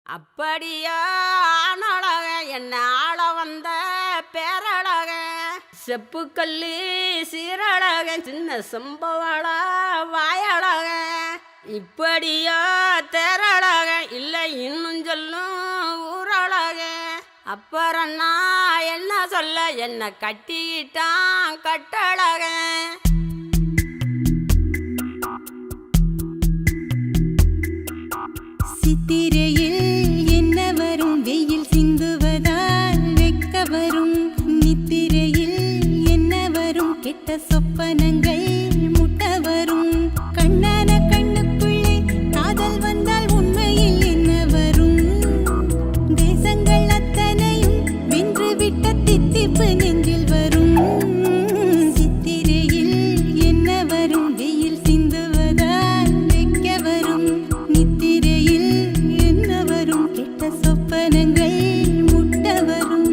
அப்படியா ஆணழக என்ன ஆள வந்த பேரழக செப்புக்கல்லி சீரழக சின்ன சம்பவள வாயழக இப்படியா தேரழக இல்லை இன்னும் சொல்லும் ஊரழக அப்புறம் நான் என்ன சொல்ல என்ன கட்டிக்கிட்டான் கட்டழக சித்திரையில் என்ன வரும் வெயில் சிந்துவதால் வெக்க வரும் நித்திரையில் என்ன வரும் கெட்ட சொப்பனங்கள் முட்ட வரும் கண்ணான கண்ணுக்குள்ளே காதல் வந்தால் உண்மையில் என்ன வரும் தேசங்கள் அத்தனையும் வென்றுவிட்ட தித்திப்பு நெஞ்சில் வரும் சித்திரையில் என்ன வரும் வெயில் சிந்துவதால் வெக்க வரும் நித்திரையில் என்ன வரும் கெட்ட சொப்பனங்கள் முட்ட வரும்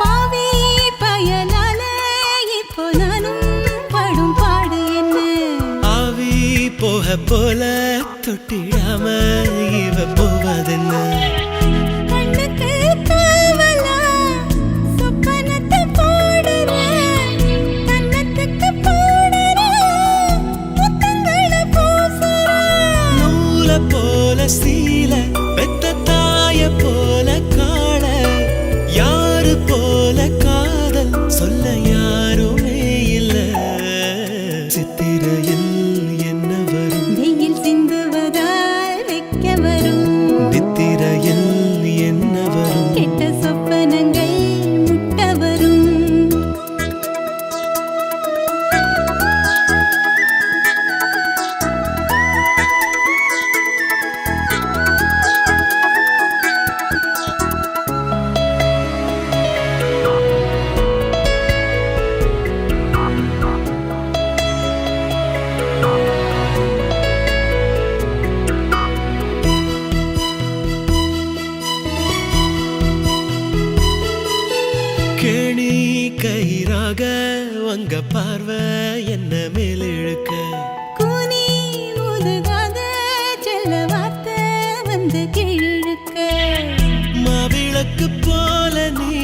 பாவி பயனால இப்போ நானும் படும் பாடு என்ன ஆவி போக போல தொட்டிடாம இவ போவதென்ன கண்ணுக்கு காவலா சொப்பனத்தை போடுற கண்ணத்துக்கு போடுற முத்தங்களை பூசுற நூல போல சீல பெத்த தாய போல காண யாரு போல காதல் சொல்ல யாருமே இல்ல சித்திரையில் என்ன வரும் வெயில் சிந்துவதால் வெக்க வரும் நித்திரையில் என்ன வரும் கெட்ட சொப்பனங்கள் முட்ட வரும் கேணி கயிறாக உங்க பார்வை என்ன மேலிழுக்க கூனி முதுகாத செல்ல வார்த்தை வந்து கீழிழுக்க மாவிளக்கு போல நீ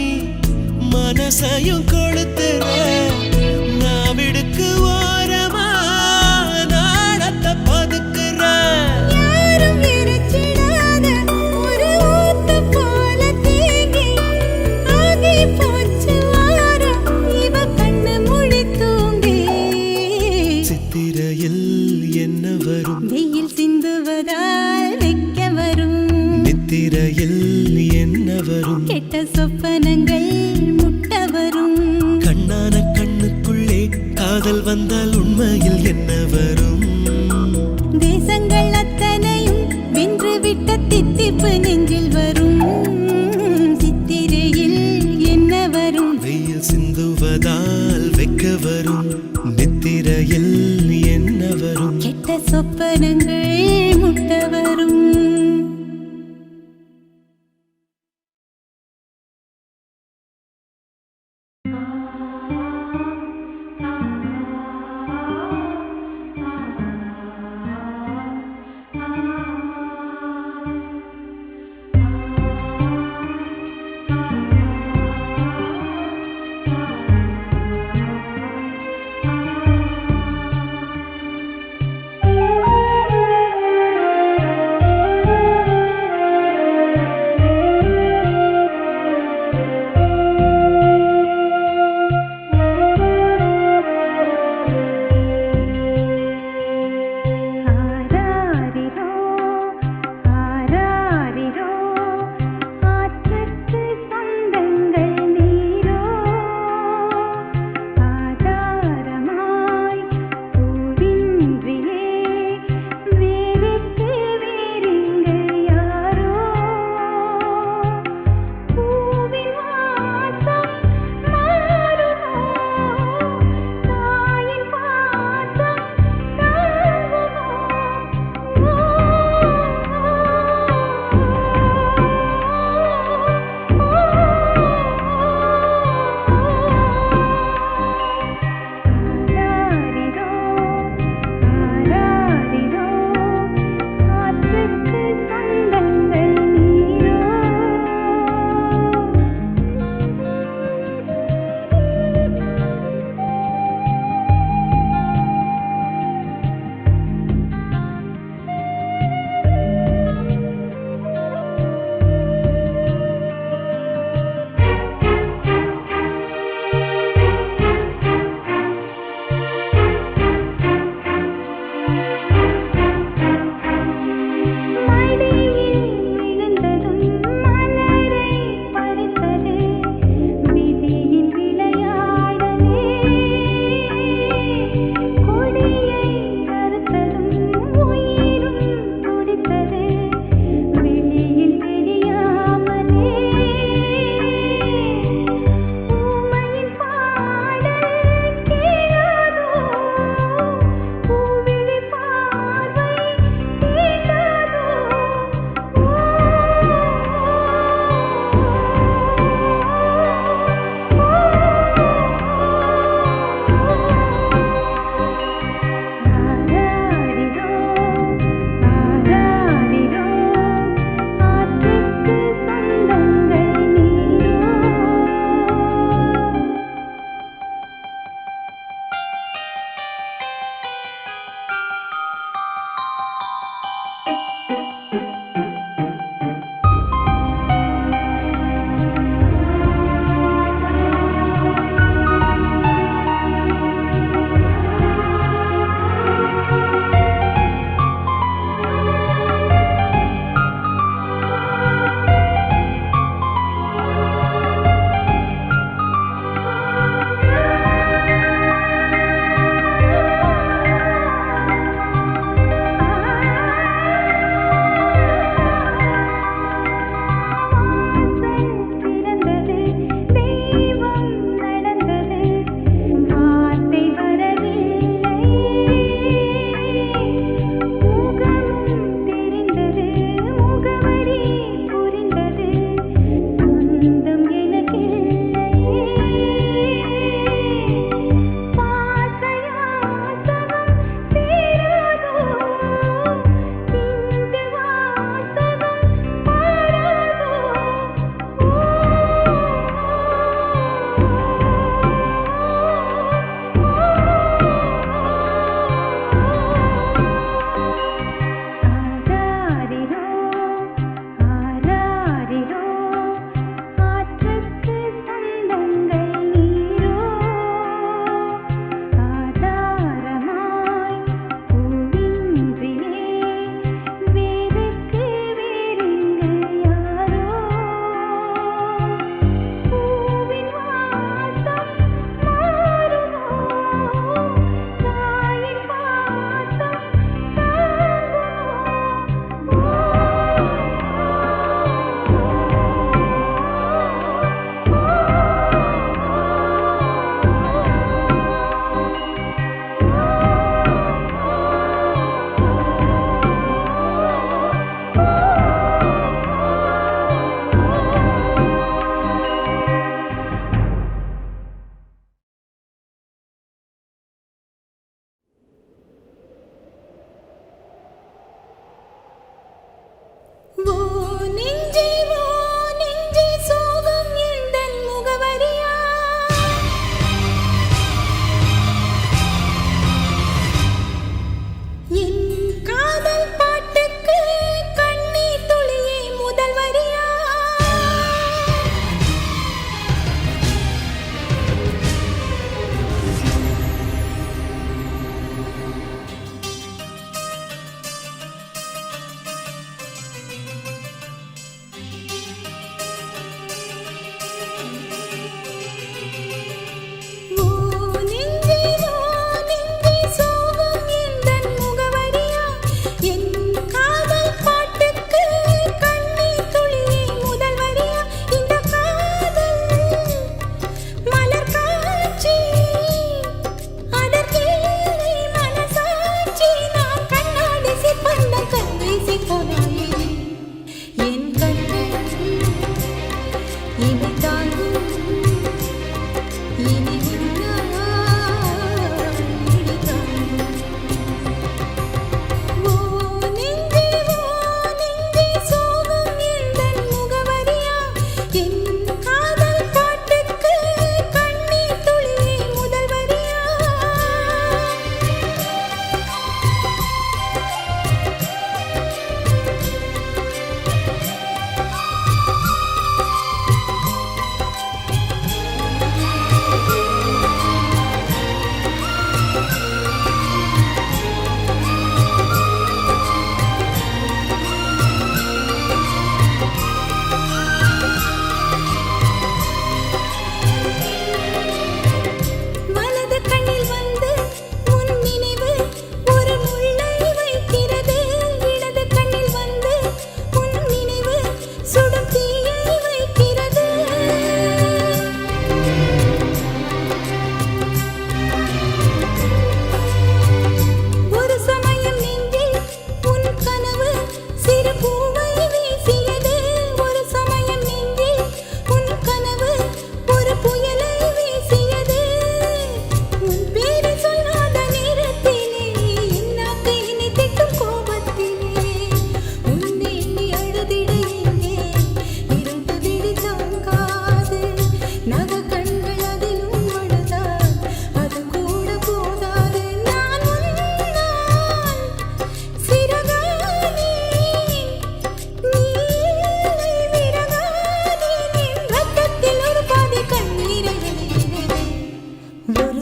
மனசையும் கொளுத்துற நாவிடுக்கு ஓரமா நாடத்தை பதுக்குற யாரும் விரிச்சிடாத ஒரு ஊத்து போல தேங்கி ஆகி போச்சு வாரம் இவ கண்ணு முழி தூங்கி சித்திரையில் என்ன வரும் வெயில் சிந்துவதால் வெக்க வரும் நித்திரையில் என்ன வரும் கெட்ட சொப்பனங்கள் முட்ட வரும் கண்ணான கண்ணுக்குள்ளே காதல் வந்தால் உண்மையில் என்ன வரும் தேசங்கள் அத்தனையும் வென்றுவிட்ட தித்திப்பு நெஞ்சில் வரும் சித்திரையில் என்ன வரும் வெயில் சிந்துவதால் வெக்க வரும் நித்திரையில் என்ன வரும் கெட்ட சொப்பனங்கள் முட்ட வரும்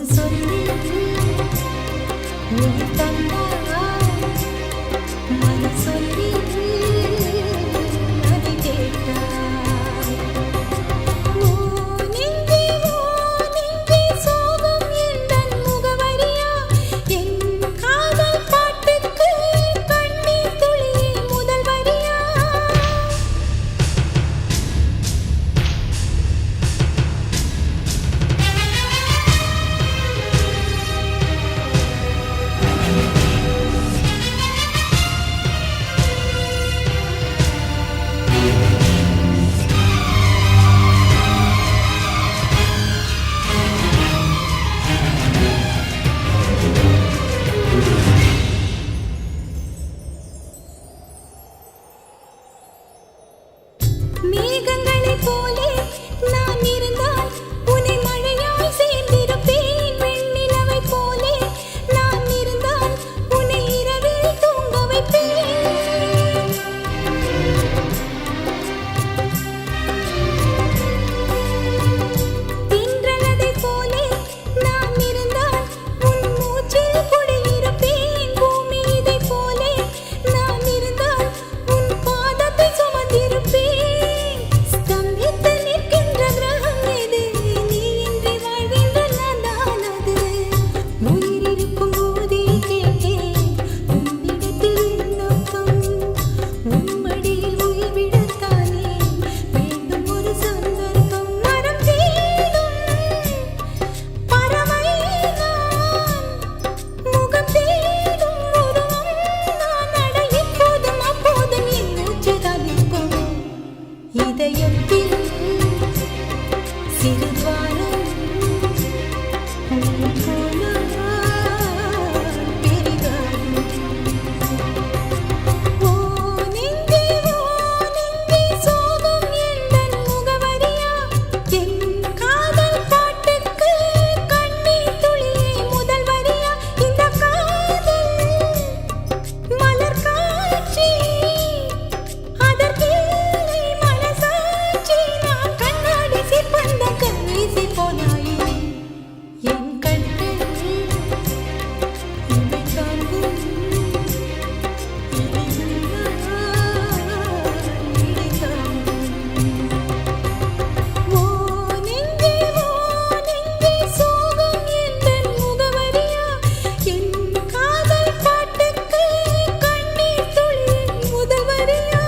ஒரு சொல்லி உயிர் தந்தாய் மன சொல்லி அதை கேட்டாய் ஓ நெஞ்சே சோகம் எந்தன் முகவரியா என் காதல் பாட்டுக்கு கண்ணீர் துளியே முதல் வரியா மேகங்களைப் போலே நான் இருந்தால் உன்னை மழையாய் சேர்ந்திருப்பேன் வெண்ணிலவைப் போலே நான் இருந்தால் உன்னை இரவில் தூங்க வைப்பேன் தென்றலதைப் போலே நான் இருந்தால் உன் மூச்சில் குடியிருப்பேன் பூமி இதைப் போலே நான் இருந்தால் உன் பாதத்தை சுமந்திருப்பேன் ஸ்தம்பித்து நிற்கின்ற கிரகம் எது நீ இன்றி வாழ்கின்ற நான் தான் அது உயிரிருக்கும் போதே கேட்டேன் உன்னிடத்தில் விண்ணப்பம் உன் மடியில் உயிர் விடத்தானே வேண்டும் ஒரு சந்தர்ப்பம் மனம் தேடும் பறவை நான் முகம் தேடும் உருவம் நான் அட எப்போதும் அப்போதும் என் மூச்சுதான் எப்பவும் இதயத்தில் சிறு துவாரம் நீ போனால் பெரிதாகும் ஓ நெஞ்சே சோகம் எந்தன் முகவரியா என் காதல் பாட்டுக்கு கண்ணீர் துளியே முதல் வரியா இந்த காதல் மலர் காட்சி அதற்கில்லை மனசாட்சி நான் கண்ணாடி சிற்பந்த கண்ணீசி போனாயே என் கண்கள் இவை தாங்கும் இடி தாங்கும் ஓ நெஞ்சே சோகம் எந்தன் முகவரியா என் காதல் பாட்டுக்கு கண்ணீர் துளியே முதல் வரியா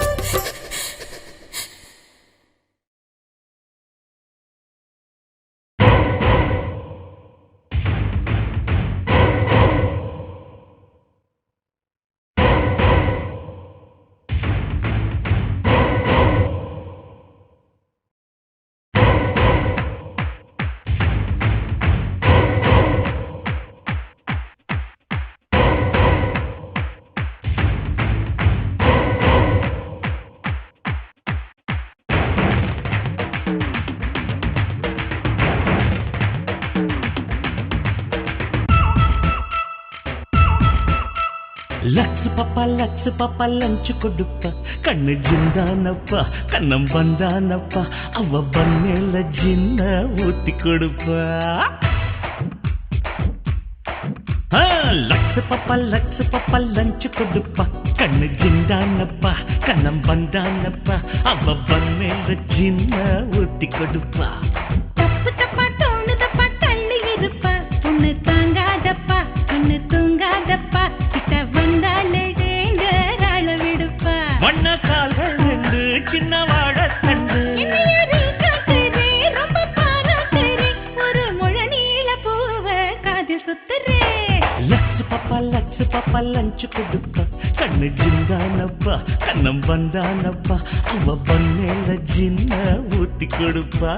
லட்சு பாப்பா லஞ்சு கொடுப்பா கண்ணு ஜிந்தானப்பா கண்ணம் வந்தானப்பா அவ பண்ணல ஜின்ன ஊத்தி கொடுப்பா லட்சு பாப்பா லஞ்சு கொடுப்பா கண்ணு ஜிந்தானப்பா கண்ணம் வந்தானப்பா அவ பண்ணல ஜின்ன ஊத்தி கொடுப்பா தப்பு தப்பா தோணுதப்பா தள்ளி இருப்பா பொண்ணு தாங்காதப்பா கண்ணு தூங்காதப்பா கிட்ட வந்தாலே டேஞ்சரால விடுப்பா வண்ண கால்கள் ரெண்டு சின்ன வாழ தண்டு ரொம்ப பாராட்டுறே ஒரு முழ நீள பூவ காது சுத்துறே லட்சு பாப்பா லஞ்சு கொடுப்பா கண்ணு ஜிந்தானப்பா கண்ணம் வந்தானப்பா அவ பண்ணல ஜின்ன ஊத்தி கொடுப்பா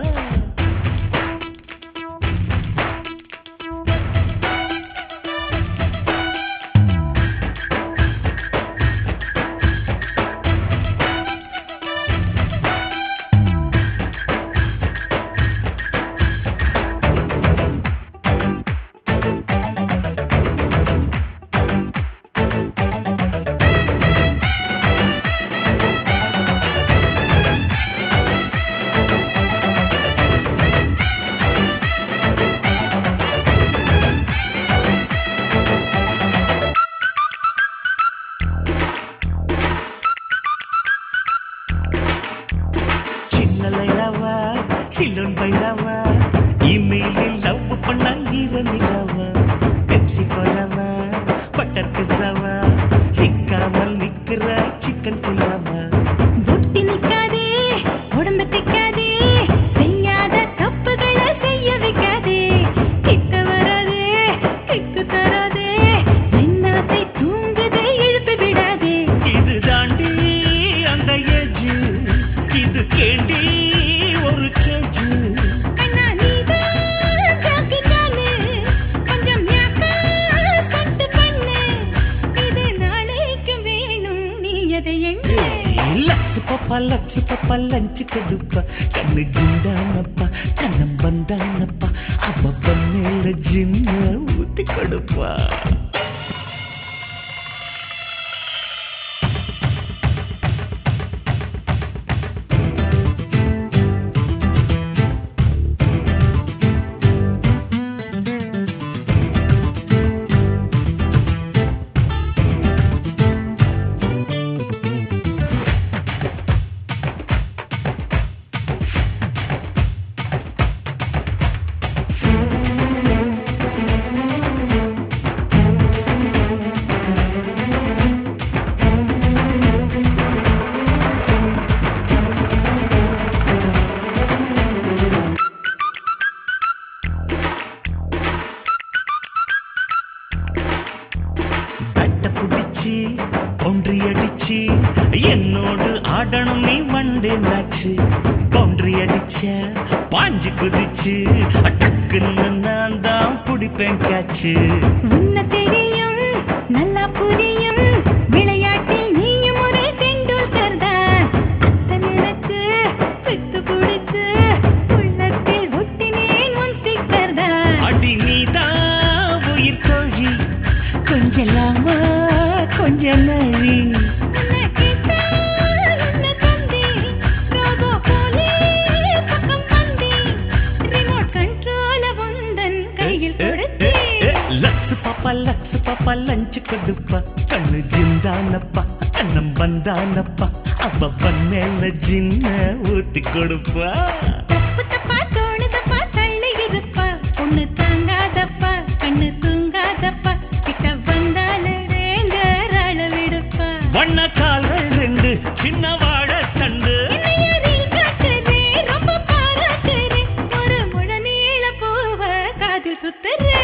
பாப்பா லஞ்சு கொடுப்பா கண்ணு ஜிண்டானப்பா கண்ணம் வந்தானப்பா அவ மேல ஜின்ன ஊத்தி கொடுப்பா ஒன்றியடிச்சு என்னோடு ஆடணும் நீ வண்டேந்தாச்சு பவுண்டரி அடிச்ச பாஞ்சு குதிச்சு டக்குன்னு நான் தான் பிடிப்பேன் காச்சு உன்ன தெரியும் நல்லா புரியும் விளையாட்டில் நீயும் ஒரே டெண்டுல்கர் தான் அத்தனுக்கு பித்து பிடிச்சு உள்ளத்தில் ஒட்டினேன் உன் ஸ்டிக்கர் தான் அடி நீதான் உயிர் கோழி கொஞ்சலாமா கொஞ்ச நழி லக்ஸு பாப்பா லஞ்சு கொடுப்பா கண்ணு ஜிந்தானப்பா கண்ணம் வந்தானப்பா அவ மேல ஜின்ன ஊத்தி கொடுப்பா தப்பு தப்பா தோணுதப்பா தள்ளி இருப்பா பொண்ணு தாங்காதப்பா கண்ணு தூங்காதப்பா கிட்ட வந்தாலே ரேங்கராள விடுப்பா வண்ண கால்கள் ரெண்டு சின்ன வாழ தண்டு ரொம்ப பாராட்டுறே ஒரு முழ நீள பூவ காதில் சுத்துறே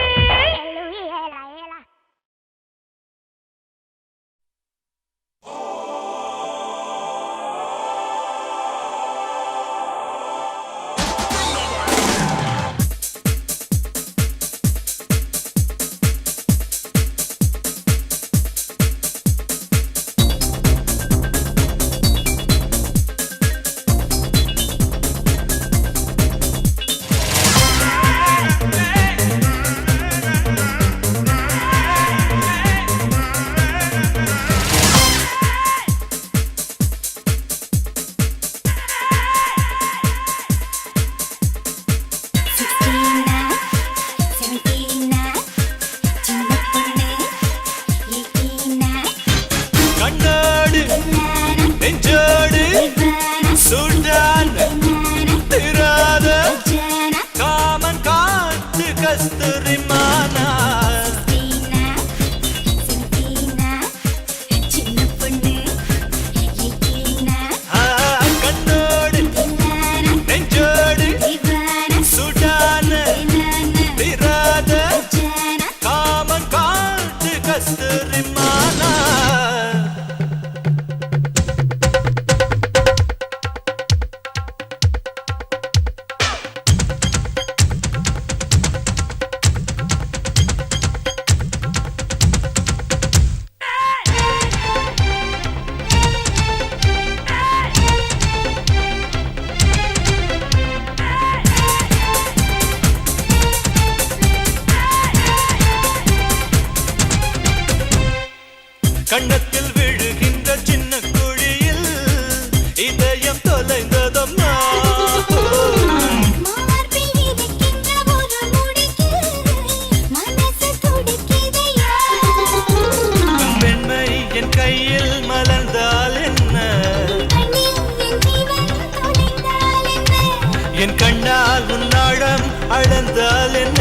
கண்ணத்தில் விழுகின்ற சின்ன குழியில் இதயம் தொலைந்ததம்மா பெண்மை என் கையில் மலர்ந்தால் என்ன என் கண்ணால் உன்னாடம் அளந்தால் என்ன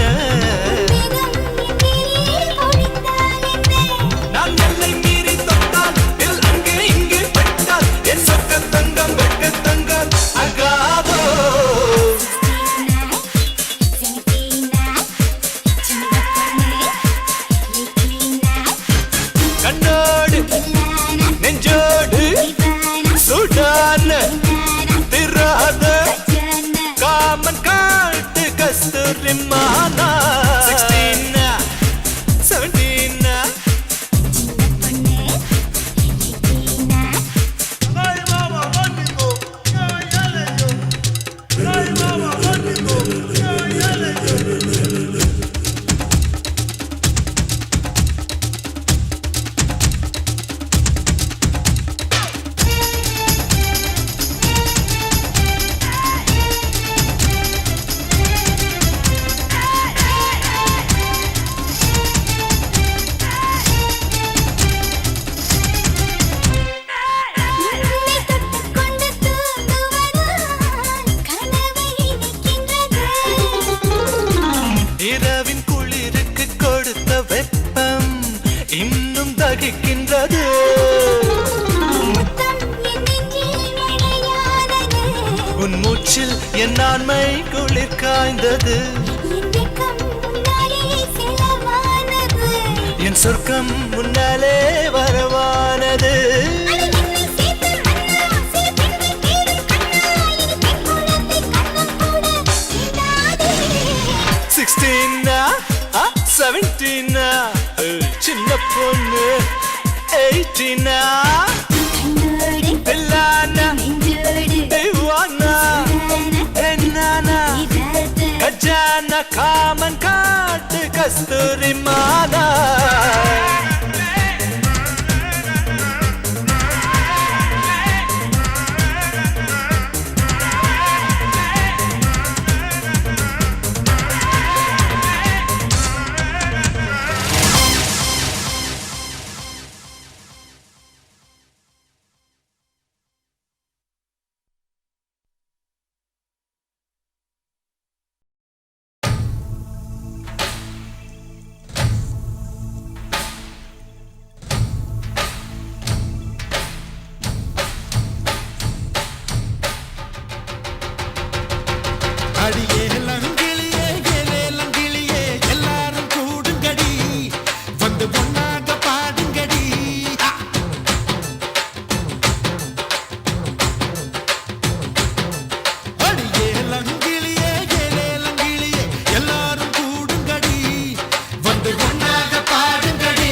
கண்ணோடு நெஞ்சோடு சுடான திராத காமன் காட்டு கஸ்தூரி மானா என் ஆண்மை குளிர் காய்ந்தது என் சொர்க்கம் முன்னாலே வரவானது 16 17 சின்ன பொண்ணு 18 பில்லானா தேவானா என்னானா கஜானா காமன் காட்டு கஸ்தூரி மானா அடியே லங்கிளியே ஏலே லங்கிளியே எல்லாரும் கூடுங்கடி வந்து ஒன்னாக பாடுங்கடி அடியே லங்கிளியே ஏலே லங்கிளியே எல்லாரும் கூடுங்கடி வந்து ஒன்னாக பாடுங்கடி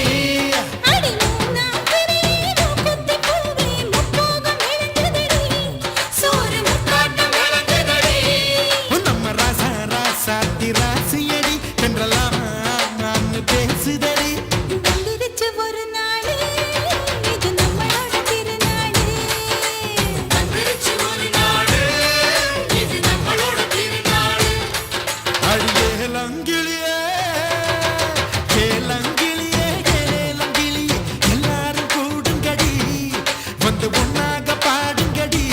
சாத்தி ராசியடி என்றெல்லாம் நான் பேசுதடி ஒரு நாளே இது நம்மளோட திருநாளே அடியே லங்கிளியே கேலங்கிளியே கேலங்கிளியே எல்லாரும் கூடுங்கடி வந்து ஒன்னாக பாடுங்கடி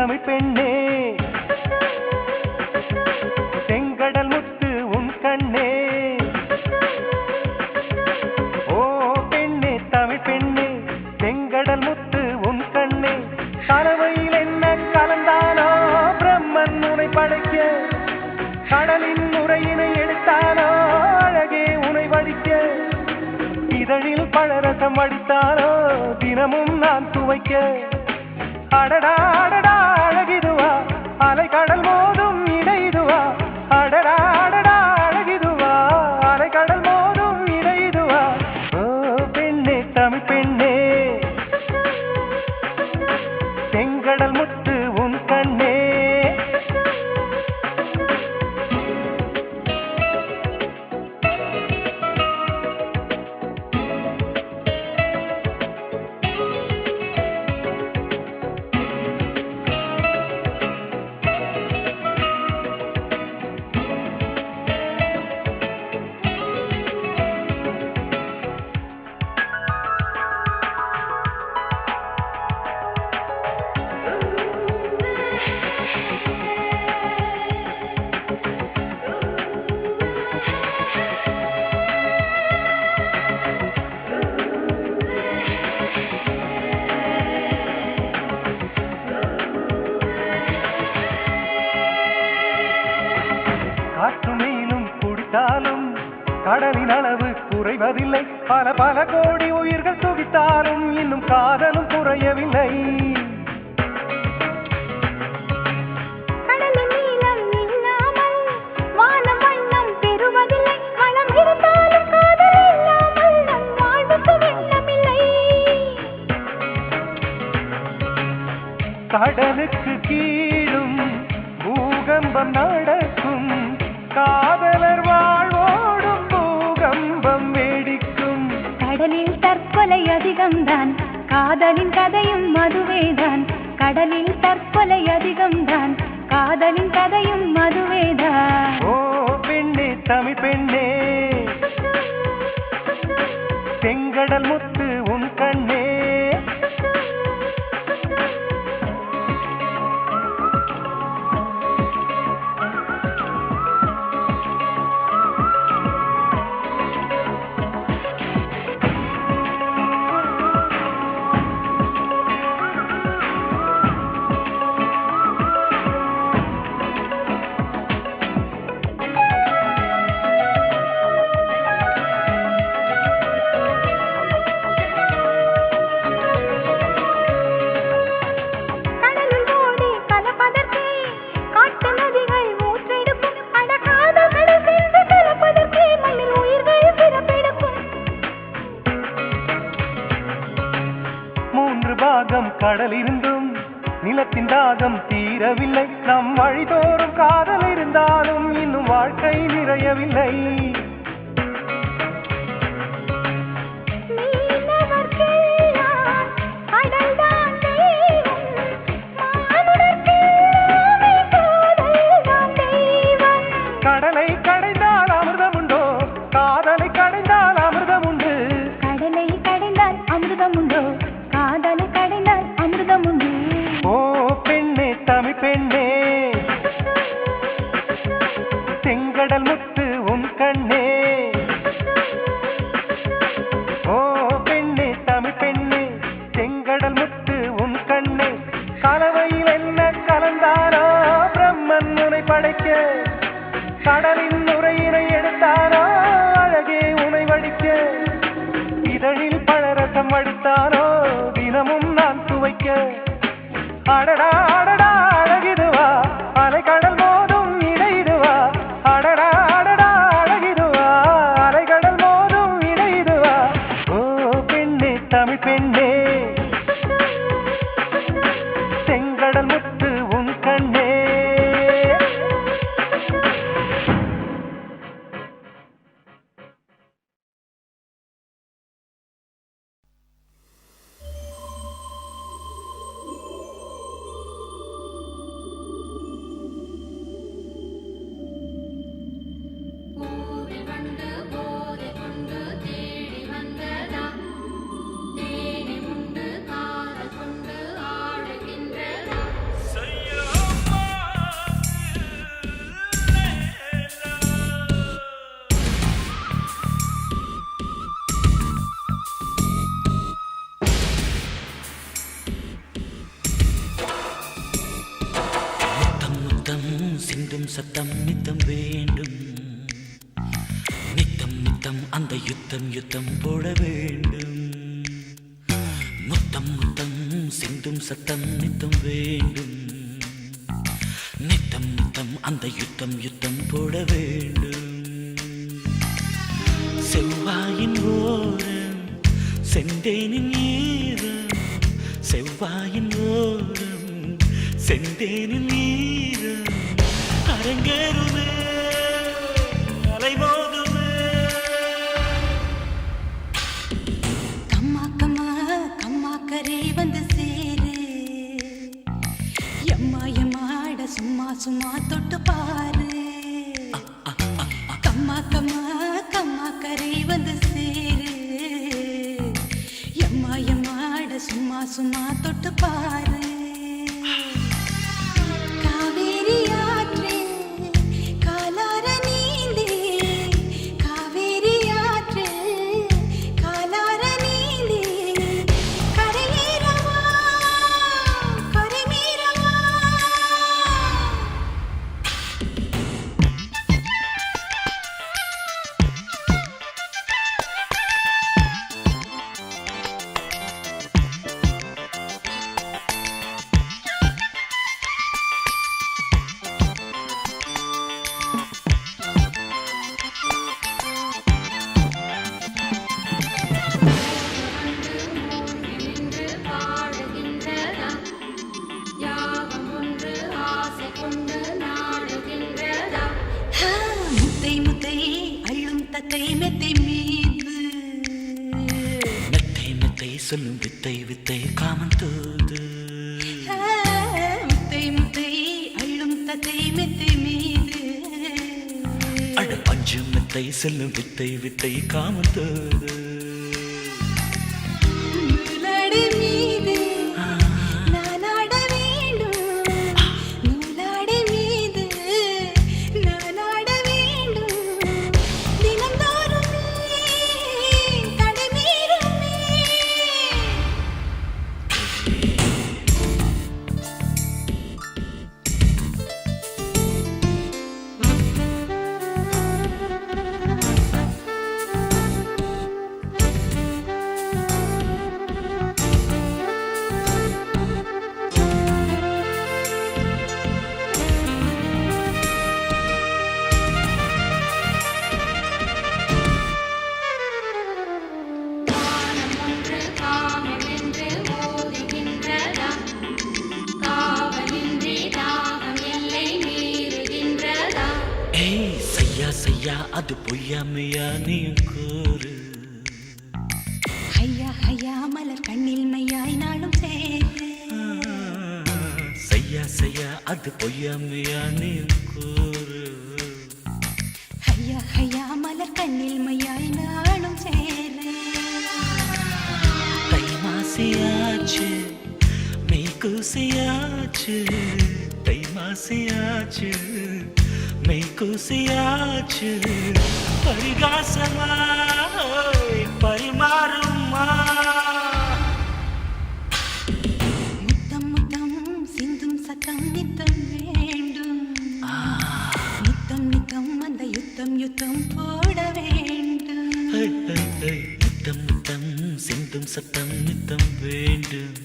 தமிழ் பெண்ணே செங்கடல் முத்து உன் கண்ணே ஓ பெண்ணே தமிழ் பெண்ணே செங்கடல் முத்து உன் கண்ணே கலவையில் என்ன கலந்தானோ பிரம்மன் உனை படைக்க கடலின் முறையினை எடுத்தானோ அழகே உனை வடிக்க இதழில் பழரசம் அடித்தானோ தினமும் நான் துவைக்க அடடா அடடா அழகிதுவா அலை கடல் மோதும் இடைதுவா அடடா அடடா அழகிதுவா அலை கடல் மோதும் இடைதுவா ஓ பெண்ணே தமிழ் பெண்ணே செங்கடல் முத்து உன் கண்ணே காற்றுமேலும் குடித்தாலும் கடலின் அளவு குறைவதில்லை பல பல கோடி உயிர்கள் துடித்தாலும் இன்னும் காதலும் குறையவில்லை கடலின் நீளம் இல்லாமல் வானம் வண்ணம் பெறுவதில்லை வளம் இருந்தாலும் காதல் இல்லாமல் நம் வாழ்வுக்கு வெள்ளமில்லை கடலுக்கு கீழும் பூகம்பம் நடக்கும் காதலர் வாழ்வோடும் பூகம்பம் வேடிக்கும் கடலில் தற்கொலை அதிகம்தான் காதலின் கதையும் மதுவேதான் கடலில் தற்கொலை அதிகம்தான் காதலின் கதையும் மதுவேதான் ஓ பெண்ணே தமிழ் பெண்ணே செங்கடல் முத்து உன் கண்ணே கடலில் ஓடி கலப்பதற்கே காட்டு நதிகள் ஊற்றெடுக்கும் அட காதல் கடல் சென்று கலப்பதற்கே மண்ணில் உயிர்கள் பிறப்பெடுக்கும் மூன்று பாகம் கடல் இருந்தும் நிலத்தின் தாகம் தீரவில்லை நம் வழிதோறும் காதல் இருந்தாலும் இன்னும் வாழ்க்கை நிறையவில்லை மீனவர்க்கெல்லாம் கடல்தான் தெய்வம் மானுடர்க்கெல்லாமே காதல்தான் தெய்வம் கடலை கடைந்தால் அமிர்தம் உண்டோ காதலை கடைந்தால் அமிர்தம் உண்டு கடலை கடைந்தால் அமிர்தம் உண்டோ காதலை கடைந்தால் அமிர்தம் உண்டு ஓ பெண்ணே தமிழ் பெண்ணே செங்கடல் முத்து உன் கண்ணே ஓ பெண்ணே தமிழ் பெண்ணே செங்கடல் முத்து உன் கண்ணே கலவையில் என்ன கலந்தாரோ பிரம்மன் உனை படைக்க கடலின் நுரையினை எடுத்தாரோ அழகே உனை வடிக்க இதழில் பழரசம் அடித்தாரோ தினமும் நான் துவைக்க அடடா அடடா அழகிதுவா அலை கடல் மோதும் இடைதுவா அடடா அடடா அழகிதுவா அலை கடல் மோதும் இடைதுவா ஓ பெண்ணே தமிழ் பெண்ணே செங்கடல் முத்து உன் கண்ணே சத்தம் நித்தம் வேண்டும் நித்தம் நித்தம் அந்த யுத்தம் யுத்தம் போட வேண்டும் முத்தம் முத்தம் சிந்தும் சத்தம் நித்தம் வேண்டும் நித்தம் நித்தம் அந்த யுத்தம் யுத்தம் போட வேண்டும் செவ்வாயின் ஓரம் செந்தேனின் ஈரம் செவ்வாயின் ஓரம் செந்தேனின் ஈரம் அரங்கேறுமே அலைமோதுமே கம்மா கம்மா கம்மா கரை வந்து சேரு எம்மா எம்மாட சும்மா சும்மா தொட்டு பாரு கம்மா கம்மா கம்மா கரை வந்து சேரு எம்மா எம்மாட சும்மா சும்மா தொட்டு பாரு காவேரி ஆற்றே காலார நீந்தே காவேரி ஆற்றே காலார நீந்தே கரையேறவா கரைமீறவா முத்தை முத்தை அள்ளும் தத்தை மெத்தை மீது மெத்தை மெத்தை சொல்லும் வித்தை வித்தை காமன் தூது முத்தை முத்தை அள்ளும் தத்தை மெத்தை மீது அட பஞ்சு மெத்தை சொல்லும் வித்தை வித்தை காமன் தூது நூலாடு மீது நான் ஆட வேண்டும் நூலாடு மீது நான் ஆட வேண்டும் தினந்தோறுமே தடை மீறுமே ஏய் செய்யா செய்யா அது பொய்யாமையா நீ கூறு ஐயா ஐயா மலர் கண்ணில் மையாய் நாளும் சேரு செய்யா செய்யா அது பொய்யாமையா நீ கூறு ஐயா ஐயா மலர் கண்ணில் மையாய் நாளும் சேரு தை மாசியாச்சு மெய் கூசியாச்சு தை மாசியாச்சு மெய் கூசியாச்சு பரிகாசமா பரிமாறுமா முத்தம் முத்தம் சிந்தும் சத்தம் நித்தம் வேண்டும் நித்தம் நித்தம் அந்த யுத்தம் யுத்தம் போட வேண்டும் நித்தம் நித்தம் சிந்தும் சத்தம் நித்தம் வேண்டும்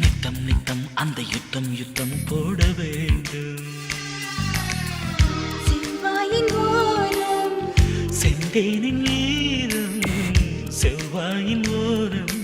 நித்தம் நித்தம் அந்த யுத்தம் யுத்தம் போட வேண்டும் செவ்வாயின் ஓரம் செந்தேனின் ஈரம் செவ்வாயின் ஓரம்